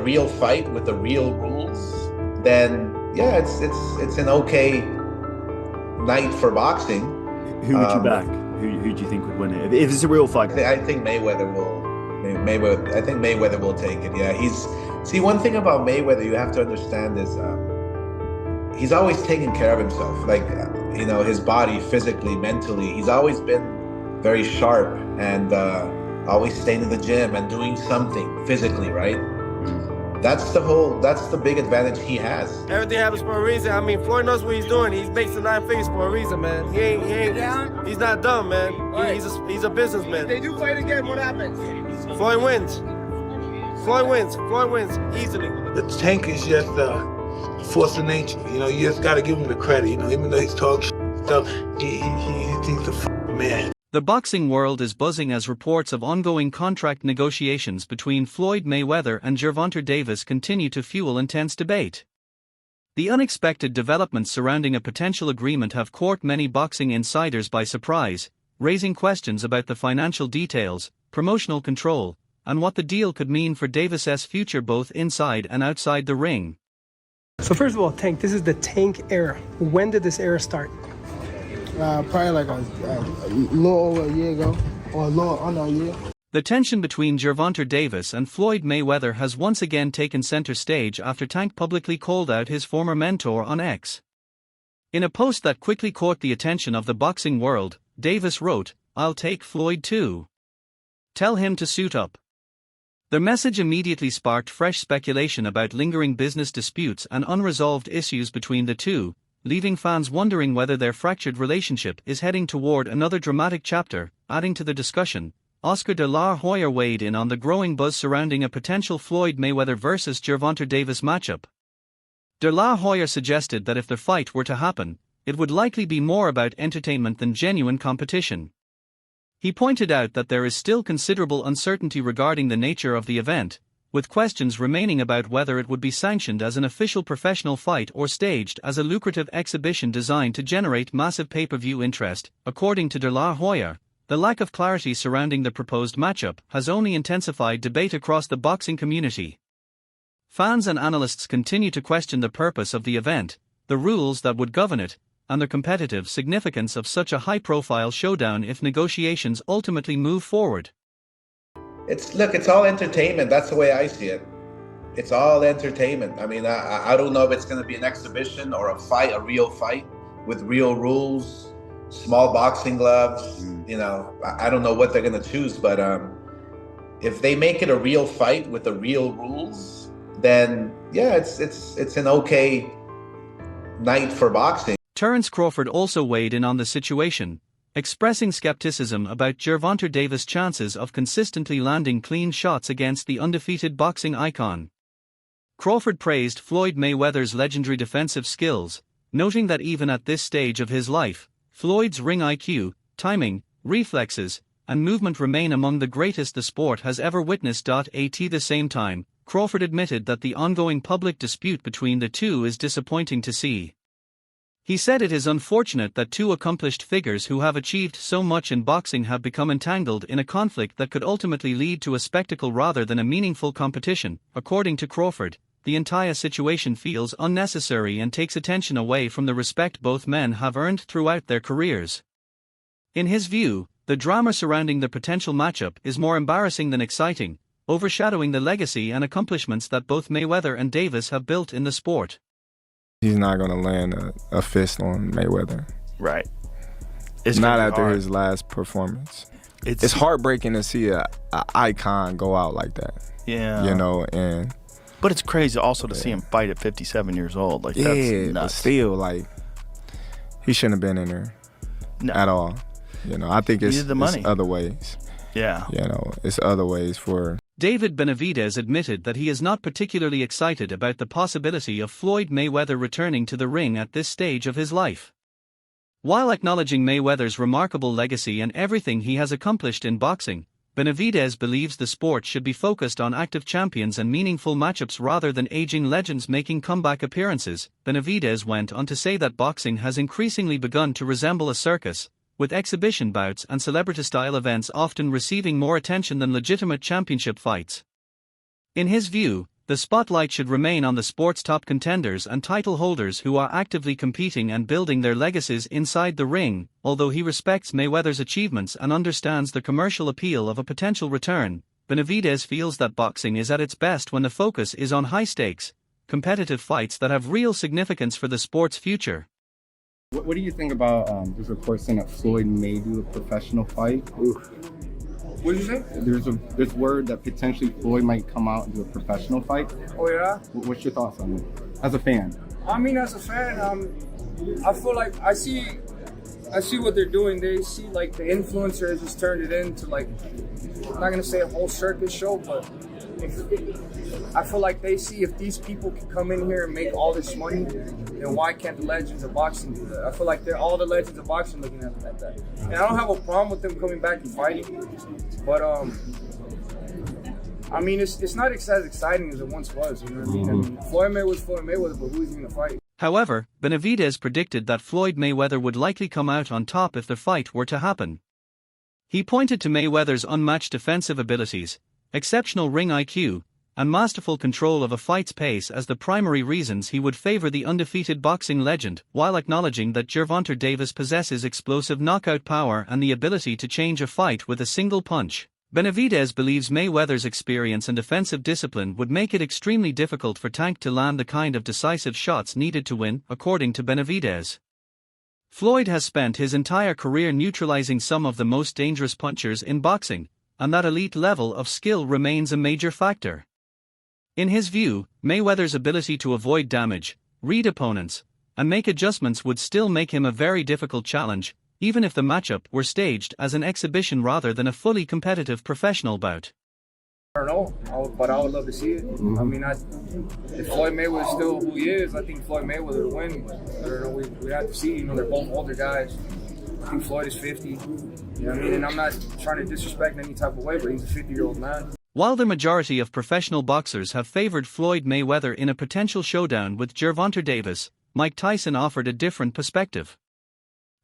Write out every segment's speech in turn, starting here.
real fight with the real rules, then yeah, it's an okay night for boxing. Who would you back? Who do you think would win it if it's a real fight? I think Mayweather will. Mayweather. I think Mayweather will take it. Yeah, one thing about Mayweather you have to understand is he's always taking care of himself. Like his body, physically, mentally. He's always been very sharp and always staying in the gym and doing something physically, right? That's the big advantage he has. Everything happens for a reason. I mean, Floyd knows what he's doing. He's makes the 9 figures for a reason, man. He's not dumb, man. Right. He's a businessman. If they do fight again, what happens? Floyd wins. Floyd wins easily. The Tank is just a force of nature. You just got to give him the credit. Even though he's talking stuff, he's the man. The boxing world is buzzing as reports of ongoing contract negotiations between Floyd Mayweather and Gervonta Davis continue to fuel intense debate. The unexpected developments surrounding a potential agreement have caught many boxing insiders by surprise, raising questions about the financial details, promotional control, and what the deal could mean for Davis's future both inside and outside the ring. So first of all, Tank, this is the Tank era. When did this era start? Probably like a little over a year ago, or a little under a year. The tension between Gervonta Davis and Floyd Mayweather has once again taken center stage after Tank publicly called out his former mentor on X. In a post that quickly caught the attention of the boxing world, Davis wrote, "I'll take Floyd too. Tell him to suit up." The message immediately sparked fresh speculation about lingering business disputes and unresolved issues between the two, leaving fans wondering whether their fractured relationship is heading toward another dramatic chapter. Adding to the discussion, Oscar de la Hoya weighed in on the growing buzz surrounding a potential Floyd Mayweather vs. Gervonta Davis matchup. De la Hoya suggested that if the fight were to happen, it would likely be more about entertainment than genuine competition. He pointed out that there is still considerable uncertainty regarding the nature of the event, with questions remaining about whether it would be sanctioned as an official professional fight or staged as a lucrative exhibition designed to generate massive pay-per-view interest. According to de la Hoya, the lack of clarity surrounding the proposed matchup has only intensified debate across the boxing community. Fans and analysts continue to question the purpose of the event, the rules that would govern it, and the competitive significance of such a high-profile showdown if negotiations ultimately move forward. It's all entertainment. That's the way I see it. It's all entertainment. I mean, I don't know if it's going to be an exhibition or a real fight with real rules, small boxing gloves. I don't know what they're going to choose, but if they make it a real fight with the real rules, then yeah, it's an okay night for boxing. Terence Crawford also weighed in on the situation, expressing skepticism about Gervonta Davis' chances of consistently landing clean shots against the undefeated boxing icon. Crawford praised Floyd Mayweather's legendary defensive skills, noting that even at this stage of his life, Floyd's ring IQ, timing, reflexes, and movement remain among the greatest the sport has ever witnessed. At the same time, Crawford admitted that the ongoing public dispute between the two is disappointing to see. He said it is unfortunate that two accomplished figures who have achieved so much in boxing have become entangled in a conflict that could ultimately lead to a spectacle rather than a meaningful competition. According to Crawford, the entire situation feels unnecessary and takes attention away from the respect both men have earned throughout their careers. In his view, the drama surrounding the potential matchup is more embarrassing than exciting, overshadowing the legacy and accomplishments that both Mayweather and Davis have built in the sport. He's not going to land a fist on Mayweather. Right. It's not after his last performance. It's heartbreaking to see an icon go out like that. Yeah. But it's crazy also to see him fight at 57 years old. Like, that's nuts. But still, he shouldn't have been in there at all. I think it's other ways. Yeah. It's other ways for... David Benavidez admitted that he is not particularly excited about the possibility of Floyd Mayweather returning to the ring at this stage of his life. While acknowledging Mayweather's remarkable legacy and everything he has accomplished in boxing, Benavidez believes the sport should be focused on active champions and meaningful matchups rather than aging legends making comeback appearances. Benavidez went on to say that boxing has increasingly begun to resemble a circus, with exhibition bouts and celebrity-style events often receiving more attention than legitimate championship fights. In his view, the spotlight should remain on the sport's top contenders and title holders who are actively competing and building their legacies inside the ring. Although he respects Mayweather's achievements and understands the commercial appeal of a potential return, Benavidez feels that boxing is at its best when the focus is on high-stakes, competitive fights that have real significance for the sport's future. What do you think about there's reports saying that Floyd may do a professional fight? What did you say? There's word that potentially Floyd might come out and do a professional fight. Oh yeah? What's your thoughts on it, as a fan? I mean, as a fan, I feel like I see what they're doing. They see like the influencers just turned it into like, I'm not gonna say a whole circus show, but I feel like they see if these people can come in here and make all this money, then why can't the legends of boxing do that? I feel like they're all the legends of boxing looking at that. And I don't have a problem with them coming back and fighting, but I mean, it's not as exciting as it once was, you know what I mean? I mean, Floyd Mayweather was Floyd Mayweather, but who's he gonna fight? However, Benavidez predicted that Floyd Mayweather would likely come out on top if the fight were to happen. He pointed to Mayweather's unmatched defensive abilities, exceptional ring IQ, and masterful control of a fight's pace as the primary reasons he would favor the undefeated boxing legend, while acknowledging that Gervonta Davis possesses explosive knockout power and the ability to change a fight with a single punch. Benavidez believes Mayweather's experience and defensive discipline would make it extremely difficult for Tank to land the kind of decisive shots needed to win, according to Benavidez. Floyd has spent his entire career neutralizing some of the most dangerous punchers in boxing, and that elite level of skill remains a major factor. In his view, Mayweather's ability to avoid damage, read opponents, and make adjustments would still make him a very difficult challenge, even if the matchup were staged as an exhibition rather than a fully competitive professional bout. I don't know, but I would love to see it. I mean, if Floyd Mayweather is still who he is, I think Floyd Mayweather will win. I don't know, we have to see. You know, they're both older guys. I think Floyd is 50. You know what I mean? And I'm not trying to disrespect in any type of way, but he's a 50-year-old man. While the majority of professional boxers have favored Floyd Mayweather in a potential showdown with Gervonta Davis, Mike Tyson offered a different perspective.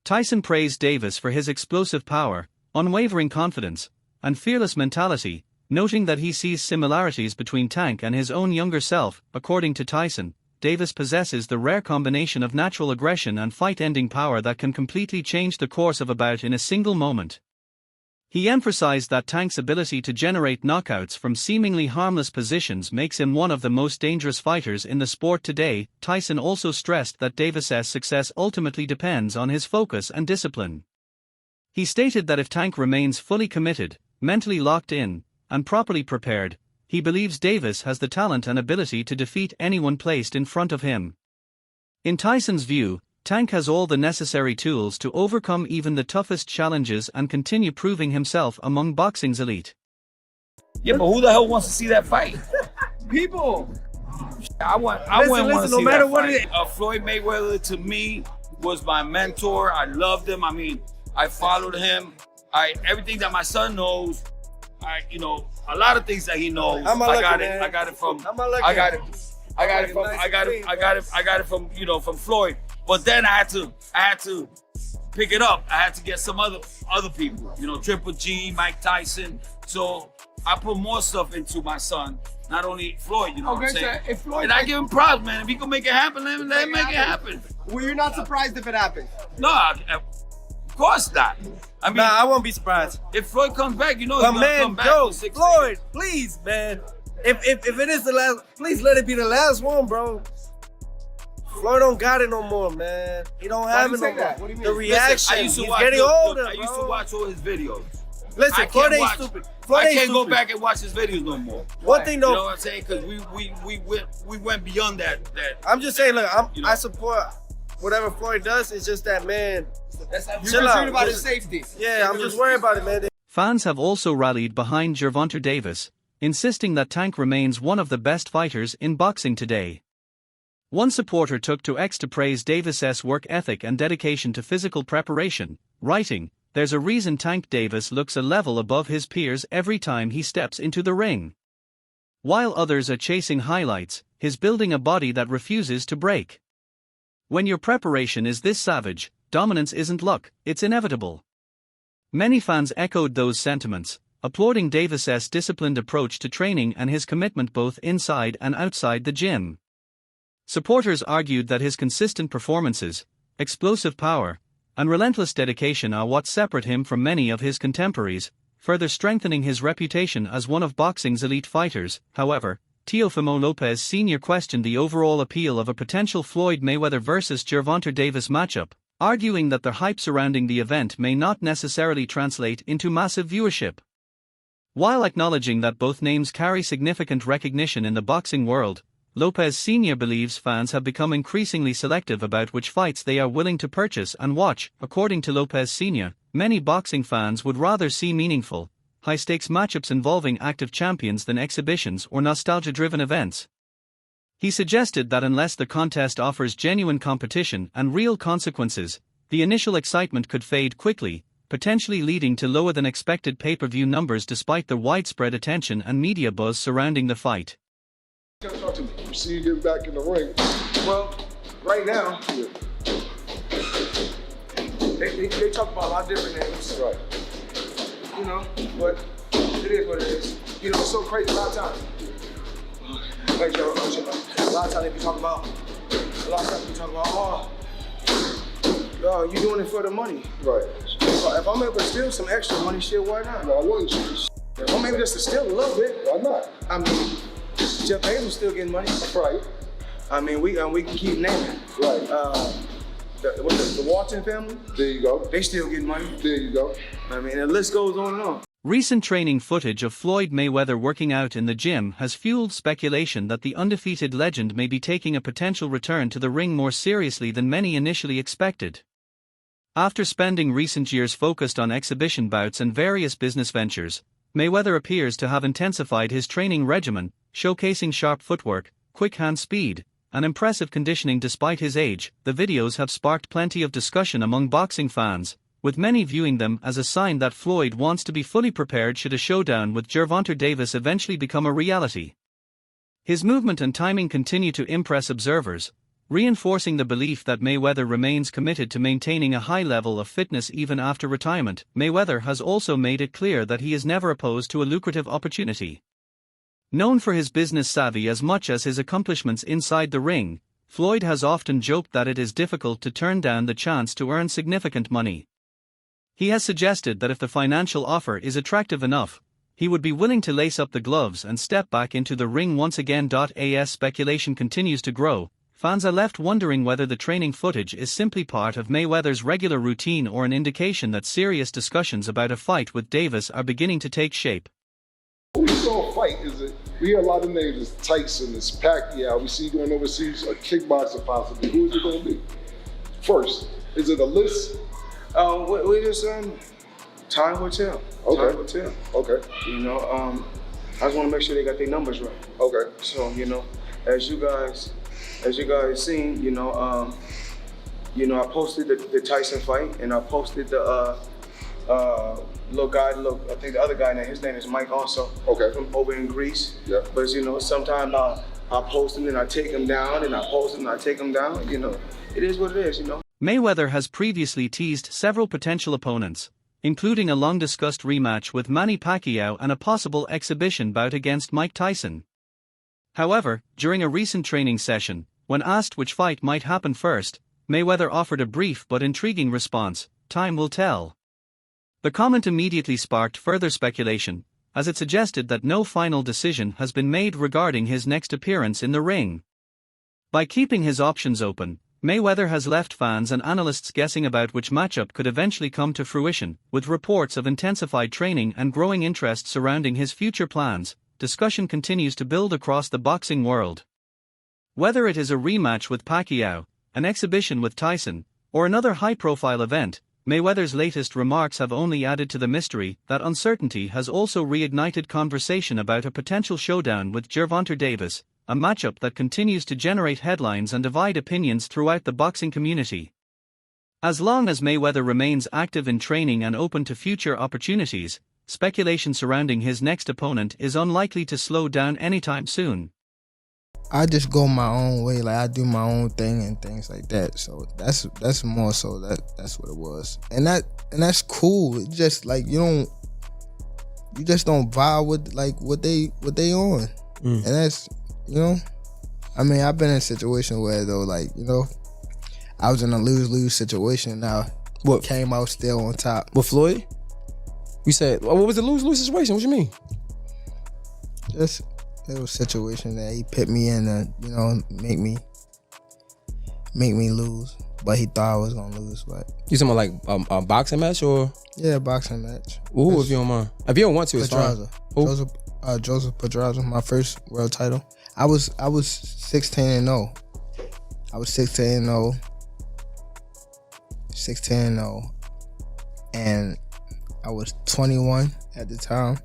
Tyson praised Davis for his explosive power, unwavering confidence, and fearless mentality, noting that he sees similarities between Tank and his own younger self. According to Tyson, Davis possesses the rare combination of natural aggression and fight-ending power that can completely change the course of a bout in a single moment. He emphasized that Tank's ability to generate knockouts from seemingly harmless positions makes him one of the most dangerous fighters in the sport today. Tyson also stressed that Davis's success ultimately depends on his focus and discipline. He stated that if Tank remains fully committed, mentally locked in, and properly prepared, he believes Davis has the talent and ability to defeat anyone placed in front of him. In Tyson's view, Tank has all the necessary tools to overcome even the toughest challenges and continue proving himself among boxing's elite. Yeah, but who the hell wants to see that fight? People. I wouldn't want to see no matter that what fight. it is. Floyd Mayweather to me was my mentor. I loved him. I mean, I followed him. Everything that my son knows, a lot of things that he knows. I got it from from Floyd. But then I had to pick it up. I had to get some other people, Triple G, Mike Tyson. So I put more stuff into my son, not only Floyd, you know what I'm saying? So if Floyd, and I give him props, man. If he can make it happen, let him make it happen. Well, you're not surprised if it happens? No, of course not. I mean, I won't be surprised. If Floyd comes back, he's but gonna man, come back. Joe, in 6 Floyd, years. please, man. If it is the last, please let it be the last one, bro. Floyd don't got it no more, man. He don't have it no more. What do you mean? The reaction, He's getting older, I used to watch all his videos. Listen, Floyd ain't stupid. I can't go back and watch his videos no more. One thing though, you know what I'm saying? Because we went beyond that. I'm just saying, look, I support whatever Floyd does. It's just that, man. You're concerned about his safety. Yeah, I'm just worried about it, man. Fans have also rallied behind Gervonta Davis, insisting that Tank remains one of the best fighters in boxing today. One supporter took to X to praise Davis's work ethic and dedication to physical preparation, writing, "There's a reason Tank Davis looks a level above his peers every time he steps into the ring." While others are chasing highlights, he's building a body that refuses to break. When your preparation is this savage, dominance isn't luck, it's inevitable. Many fans echoed those sentiments, applauding Davis's disciplined approach to training and his commitment both inside and outside the gym. Supporters argued that his consistent performances, explosive power, and relentless dedication are what separate him from many of his contemporaries, further strengthening his reputation as one of boxing's elite fighters. However, Teofimo Lopez Sr. questioned the overall appeal of a potential Floyd Mayweather vs. Gervonta Davis matchup, arguing that the hype surrounding the event may not necessarily translate into massive viewership. While acknowledging that both names carry significant recognition in the boxing world, Lopez Sr. believes fans have become increasingly selective about which fights they are willing to purchase and watch. According to Lopez Sr., many boxing fans would rather see meaningful, high-stakes matchups involving active champions than exhibitions or nostalgia-driven events. He suggested that unless the contest offers genuine competition and real consequences, the initial excitement could fade quickly, potentially leading to lower-than-expected pay-per-view numbers despite the widespread attention and media buzz surrounding the fight. Talk to me. You see you getting back in the ring. Well, right now, they talk about a lot of different names. Right. You know, but it is what it is. You know, it's so crazy a lot of times. Wait, Joe, a lot of times they talk about, oh, you doing it for the money. Right. If I'm able to steal some extra money, shit, why not? No, I wouldn't choose. If I'm able just to steal a little bit. Why not? I mean, Jeff Bezos still getting money. Right. I mean, we can keep naming. Right. The Walton family. There you go. They still getting money. There you go. I mean, the list goes on and on. Recent training footage of Floyd Mayweather working out in the gym has fueled speculation that the undefeated legend may be taking a potential return to the ring more seriously than many initially expected. After spending recent years focused on exhibition bouts and various business ventures, Mayweather appears to have intensified his training regimen, showcasing sharp footwork, quick hand speed, and impressive conditioning despite his age. The videos have sparked plenty of discussion among boxing fans, with many viewing them as a sign that Floyd wants to be fully prepared should a showdown with Gervonta Davis eventually become a reality. His movement and timing continue to impress observers, reinforcing the belief that Mayweather remains committed to maintaining a high level of fitness even after retirement. Mayweather has also made it clear that he is never opposed to a lucrative opportunity. Known for his business savvy as much as his accomplishments inside the ring, Floyd has often joked that it is difficult to turn down the chance to earn significant money. He has suggested that if the financial offer is attractive enough, he would be willing to lace up the gloves and step back into the ring once again. As speculation continues to grow, fans are left wondering whether the training footage is simply part of Mayweather's regular routine or an indication that serious discussions about a fight with Davis are beginning to take shape. We saw a fight, we hear a lot of names, it's Tyson, it's Pacquiao, we see you going overseas, a kickboxer possibly. Who is it going to be? First, is it a list? We just, time will tell. Okay. Time will tell. Okay. You know, I just want to make sure they got their numbers right. Okay. So, you know, as you guys seen, you know, I posted the Tyson fight, and I posted the little guy, I think the other guy, his name is Mike also. Okay. From over in Greece. Yeah. But, you know, sometimes I post him and I take him down, and I post him and I take him down. You know, it is what it is, you know. Mayweather has previously teased several potential opponents, including a long-discussed rematch with Manny Pacquiao and a possible exhibition bout against Mike Tyson. However, during a recent training session, when asked which fight might happen first, Mayweather offered a brief but intriguing response: "Time will tell." The comment immediately sparked further speculation, as it suggested that no final decision has been made regarding his next appearance in the ring. By keeping his options open, Mayweather has left fans and analysts guessing about which matchup could eventually come to fruition. With reports of intensified training and growing interest surrounding his future plans, discussion continues to build across the boxing world. Whether it is a rematch with Pacquiao, an exhibition with Tyson, or another high-profile event, Mayweather's latest remarks have only added to the mystery. That uncertainty has also reignited conversation about a potential showdown with Gervonta Davis, a matchup that continues to generate headlines and divide opinions throughout the boxing community. As long as Mayweather remains active in training and open to future opportunities, speculation surrounding his next opponent is unlikely to slow down anytime soon. I just go my own way, like I do my own thing and things like that. So that's more so that's what it was, and that's cool. It's just like you you just don't vibe with like what they on, and that's I mean, I've been in a situation where though, like I was in a lose situation. Now what came out still on top with Floyd? You said what was the lose situation? What you mean? Just it was a situation that he put me in to make me lose, but he thought I was gonna lose. But you talking about like a boxing match or? Yeah, a boxing match. Ooh, if you don't mind. If you don't want to, it's fine. Joseph Pedraza, my first world title. I was 16-0. I was 16-0. 16-0. And I was 21 at the time.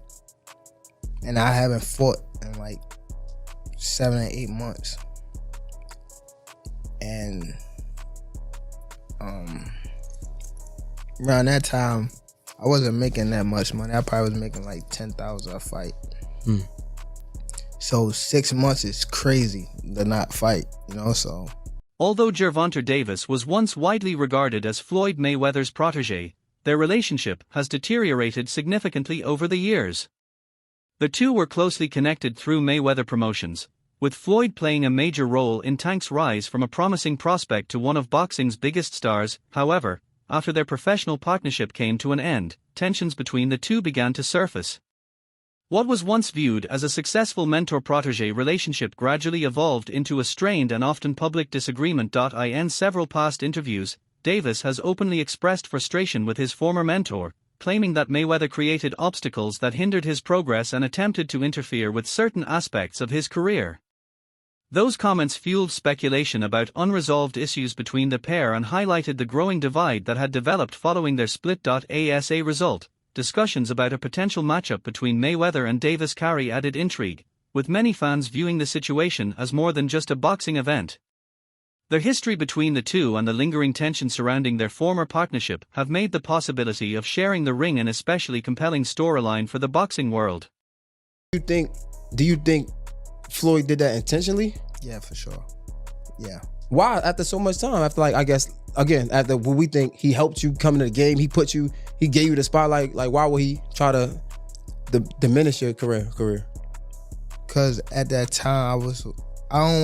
And I haven't fought in like 7 or 8 months. And around that time, I wasn't making that much money. I probably was making like $10,000 a fight. So 6 months is crazy to not fight, so. Although Gervonta Davis was once widely regarded as Floyd Mayweather's protege, their relationship has deteriorated significantly over the years. The two were closely connected through Mayweather promotions, with Floyd playing a major role in Tank's rise from a promising prospect to one of boxing's biggest stars. However, after their professional partnership came to an end, tensions between the two began to surface. What was once viewed as a successful mentor-protege relationship gradually evolved into a strained and often public disagreement. In several past interviews, Davis has openly expressed frustration with his former mentor, claiming that Mayweather created obstacles that hindered his progress and attempted to interfere with certain aspects of his career. Those comments fueled speculation about unresolved issues between the pair and highlighted the growing divide that had developed following their split. As a result, discussions about a potential matchup between Mayweather and Davis carry added intrigue, with many fans viewing the situation as more than just a boxing event. The history between the two and the lingering tension surrounding their former partnership have made the possibility of sharing the ring an especially compelling storyline for the boxing world. Do you think Floyd did that intentionally? Yeah, for sure. Yeah. Why? After so much time? After I guess, again, after what we think he helped you come into the game, he gave you the spotlight. Like, why would he try to diminish your career? Because at that time, I don't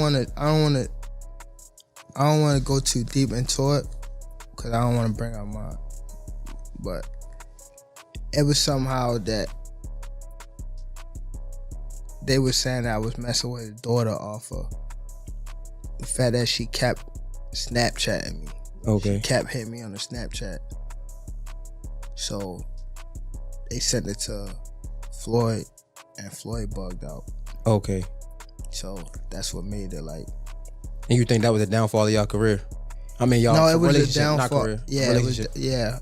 want to go too deep into it, because I don't want to bring up but it was somehow that they were saying that I was messing with his daughter off of the fact that she kept Snapchatting me. Okay. She kept hitting me on the Snapchat. So they sent it to Floyd, and Floyd bugged out. Okay. So that's what made it like. And you think that was a downfall of y'all career? I mean, y'all. No, it was relationship, a downfall. not career. Yeah,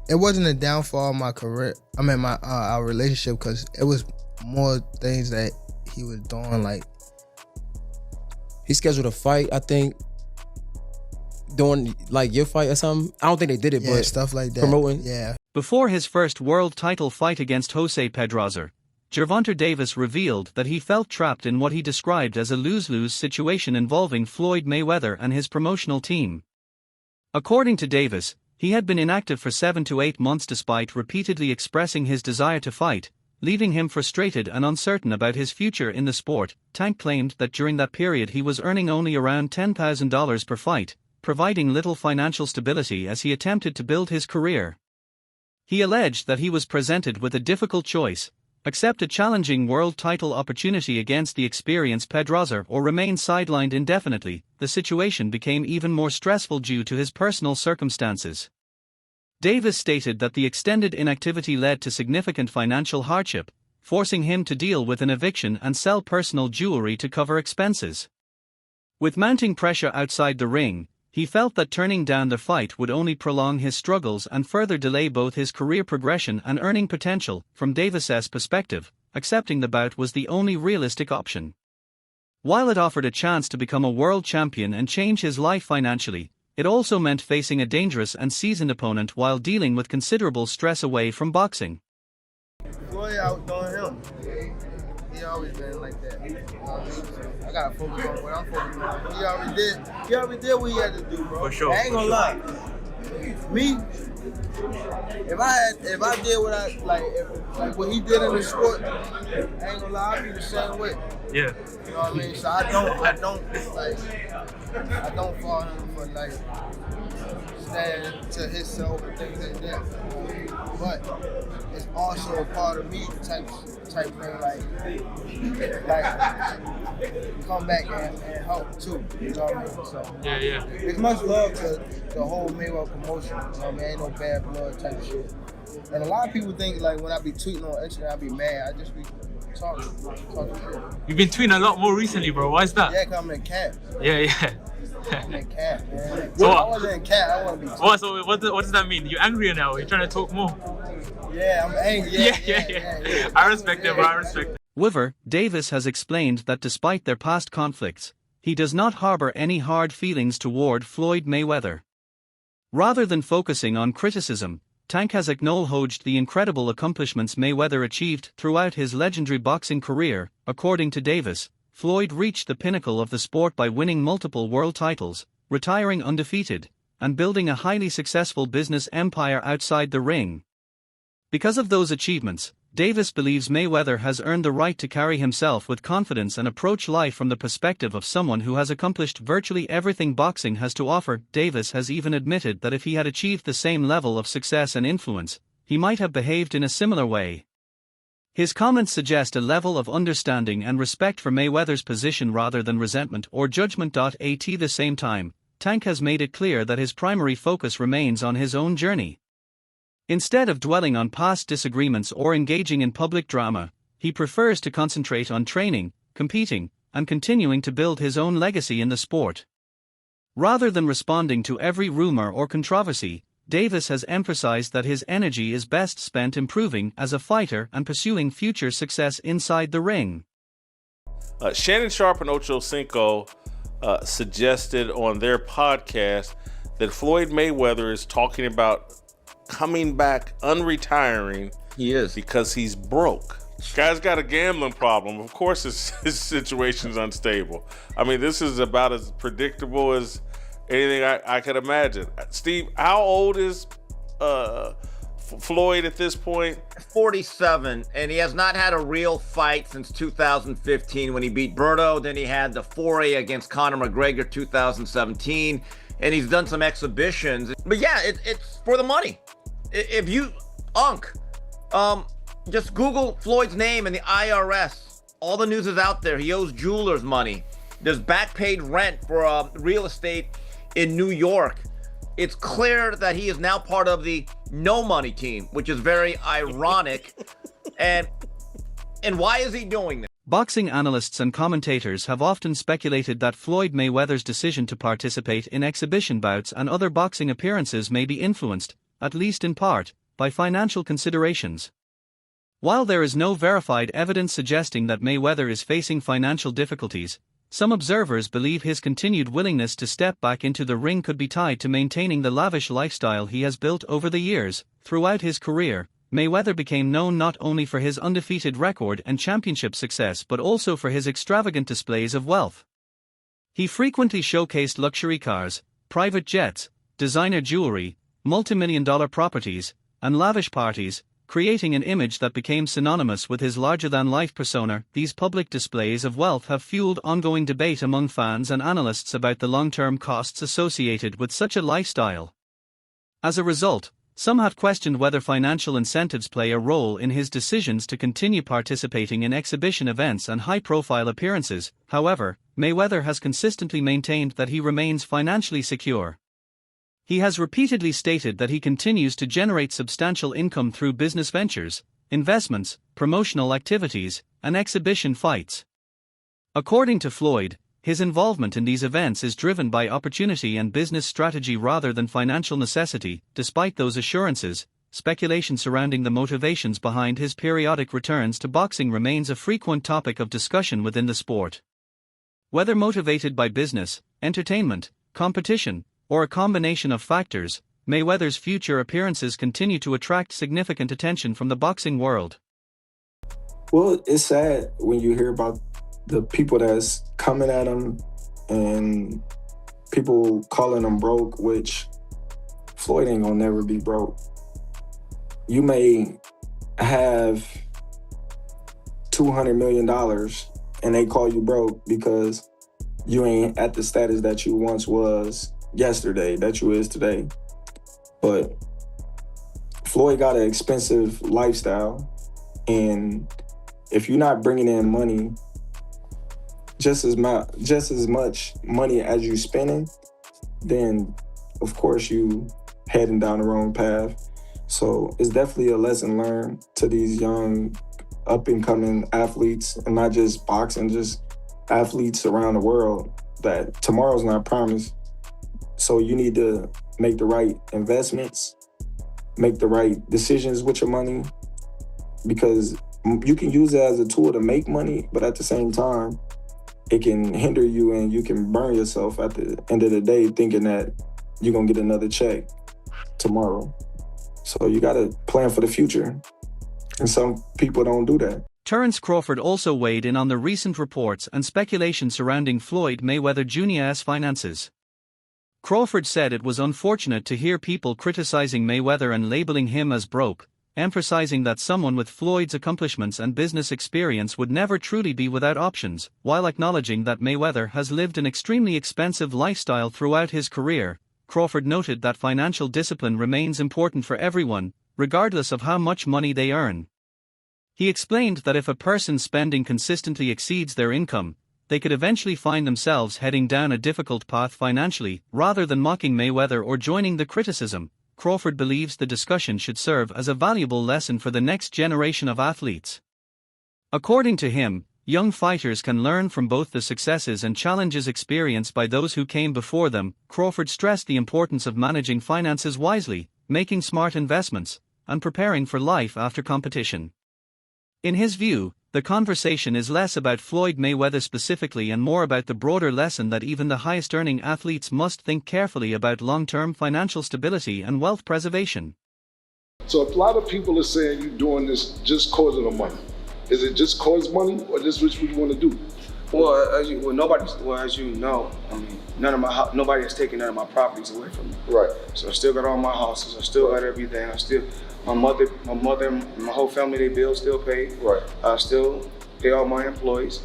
it wasn't a downfall of my career. I mean, our relationship, because it was more things that he was doing. Like, he scheduled a fight, I think, during like your fight or something. I don't think they did it, but stuff like that. Promoting. Yeah. Before his first world title fight against Jose Pedraza, Gervonta Davis revealed that he felt trapped in what he described as a lose-lose situation involving Floyd Mayweather and his promotional team. According to Davis, he had been inactive for 7 to 8 months despite repeatedly expressing his desire to fight, leaving him frustrated and uncertain about his future in the sport. Tank claimed that during that period he was earning only around $10,000 per fight, providing little financial stability as he attempted to build his career. He alleged that he was presented with a difficult choice: accept a challenging world title opportunity against the experienced Pedraza or remain sidelined indefinitely. The situation became even more stressful due to his personal circumstances. Davis stated that the extended inactivity led to significant financial hardship, forcing him to deal with an eviction and sell personal jewelry to cover expenses. With mounting pressure outside the ring, he felt that turning down the fight would only prolong his struggles and further delay both his career progression and earning potential. From Davis's perspective, accepting the bout was the only realistic option. While it offered a chance to become a world champion and change his life financially, it also meant facing a dangerous and seasoned opponent while dealing with considerable stress away from boxing. Floyd outdoing him. He always been like that. I gotta focus on what I'm focusing on. He already did what he had to do, bro. For sure. I ain't gonna lie. Me, if I did what I like what he did in the sport, I ain't gonna lie, I'd be the same way. Yeah. You know what I mean? So I don't fault him for like standing to himself and things like that. But it's also a part of me type thing, like come back and help too. You know what I mean? So Yeah. it's much love to the whole Mayweather promotion. You know what I mean? Ain't no bad blood type shit. And a lot of people think like when I be tweeting on Instagram, I be mad. I just be talking shit. You've been tweeting a lot more recently, bro. Why is that? Yeah, 'cause I'm in camp. Yeah. I'm in camp, man. So I wasn't in camp, I want to be tweeting. What does that mean? You're angrier now? You're trying to talk more? Yeah, I'm angry. Yeah. I respect it, bro. I respect it. However, Davis has explained that despite their past conflicts, he does not harbor any hard feelings toward Floyd Mayweather. Rather than focusing on criticism, Tank has acknowledged the incredible accomplishments Mayweather achieved throughout his legendary boxing career. According to Davis, Floyd reached the pinnacle of the sport by winning multiple world titles, retiring undefeated, and building a highly successful business empire outside the ring. Because of those achievements, Davis believes Mayweather has earned the right to carry himself with confidence and approach life from the perspective of someone who has accomplished virtually everything boxing has to offer. Davis has even admitted that if he had achieved the same level of success and influence, he might have behaved in a similar way. His comments suggest a level of understanding and respect for Mayweather's position rather than resentment or judgment. At the same time, Tank has made it clear that his primary focus remains on his own journey. Instead of dwelling on past disagreements or engaging in public drama, he prefers to concentrate on training, competing, and continuing to build his own legacy in the sport. Rather than responding to every rumor or controversy, Davis has emphasized that his energy is best spent improving as a fighter and pursuing future success inside the ring. Shannon Sharp and Ocho Cinco suggested on their podcast that Floyd Mayweather is talking about coming back, unretiring. He is. Because he's broke. Guy's got a gambling problem. Of course his situation's unstable. I mean, this is about as predictable as anything I could imagine. Steve, how old is Floyd at this point? 47, and he has not had a real fight since 2015 when he beat Berto. Then he had the foray against Conor McGregor 2017, and he's done some exhibitions. But yeah, it's for the money. If you, just Google Floyd's name and the IRS. All the news is out there. He owes jewelers money. There's back paid rent for real estate in New York. It's clear that he is now part of the no money team, which is very ironic. And why is he doing this? Boxing analysts and commentators have often speculated that Floyd Mayweather's decision to participate in exhibition bouts and other boxing appearances may be influenced, at least in part, by financial considerations. While there is no verified evidence suggesting that Mayweather is facing financial difficulties, some observers believe his continued willingness to step back into the ring could be tied to maintaining the lavish lifestyle he has built over the years. Throughout his career, Mayweather became known not only for his undefeated record and championship success but also for his extravagant displays of wealth. He frequently showcased luxury cars, private jets, designer jewelry, multi-million-dollar properties, and lavish parties, creating an image that became synonymous with his larger-than-life persona. These public displays of wealth have fueled ongoing debate among fans and analysts about the long-term costs associated with such a lifestyle. As a result, some have questioned whether financial incentives play a role in his decisions to continue participating in exhibition events and high-profile appearances. However, Mayweather has consistently maintained that he remains financially secure. He has repeatedly stated that he continues to generate substantial income through business ventures, investments, promotional activities, and exhibition fights. According to Floyd, his involvement in these events is driven by opportunity and business strategy rather than financial necessity. Despite those assurances, speculation surrounding the motivations behind his periodic returns to boxing remains a frequent topic of discussion within the sport. Whether motivated by business, entertainment, competition, or a combination of factors, Mayweather's future appearances continue to attract significant attention from the boxing world. Well, it's sad when you hear about the people that's coming at him and people calling him broke, which Floyd ain't gonna never be broke. You may have $200 million and they call you broke because you ain't at the status that you once was yesterday, that you is today. But Floyd got an expensive lifestyle, and if you're not bringing in money, just as much money as you spending, then of course you heading down the wrong path. So it's definitely a lesson learned to these young up-and-coming athletes, and not just boxing, just athletes around the world, that tomorrow's not promised. So you need to make the right investments, make the right decisions with your money, because you can use it as a tool to make money, but at the same time, it can hinder you and you can burn yourself at the end of the day thinking that you're gonna get another check tomorrow. So you gotta plan for the future. And some people don't do that. Terence Crawford also weighed in on the recent reports and speculation surrounding Floyd Mayweather Jr.'s finances. Crawford said it was unfortunate to hear people criticizing Mayweather and labeling him as broke, emphasizing that someone with Floyd's accomplishments and business experience would never truly be without options, while acknowledging that Mayweather has lived an extremely expensive lifestyle throughout his career. Crawford noted that financial discipline remains important for everyone, regardless of how much money they earn. He explained that if a person's spending consistently exceeds their income, they could eventually find themselves heading down a difficult path financially. Rather than mocking Mayweather or joining the criticism, Crawford believes the discussion should serve as a valuable lesson for the next generation of athletes. According to him, young fighters can learn from both the successes and challenges experienced by those who came before them. Crawford stressed the importance of managing finances wisely, making smart investments, and preparing for life after competition. In his view, the conversation is less about Floyd Mayweather specifically and more about the broader lesson that even the highest-earning athletes must think carefully about long-term financial stability and wealth preservation. So a lot of people are saying you're doing this just cause of the money. Is it just cause money, or just what you want to do? Well, as you know, I mean, nobody has taken none of my properties away from me. Right. So I still got all my houses. I still got everything. My mother, and my whole family, they bills still paid. Right. I still pay all my employees.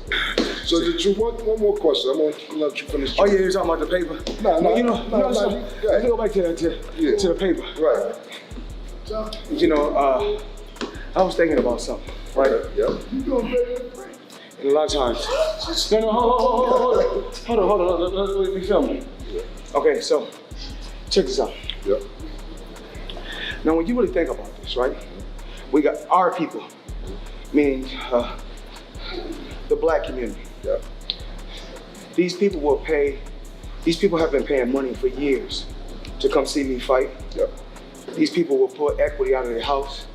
So did you want one more question? I'm gonna let you finish. Oh yeah, you're talking about the paper? No. Let's go back to the paper. Right. You know, I was thinking about something, right? Yep. You doing very great. And a lot of times, hold on, let me film it. Okay, so check this out. Yep. Now, when you really think about this, right? We got our people, meaning the black community. Yep. These people have been paying money for years to come see me fight. Yep. These people will put equity out of their house,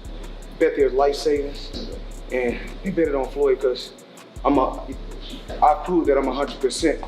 bet their life savings, and they bet it on Floyd because I proved that I'm 100%.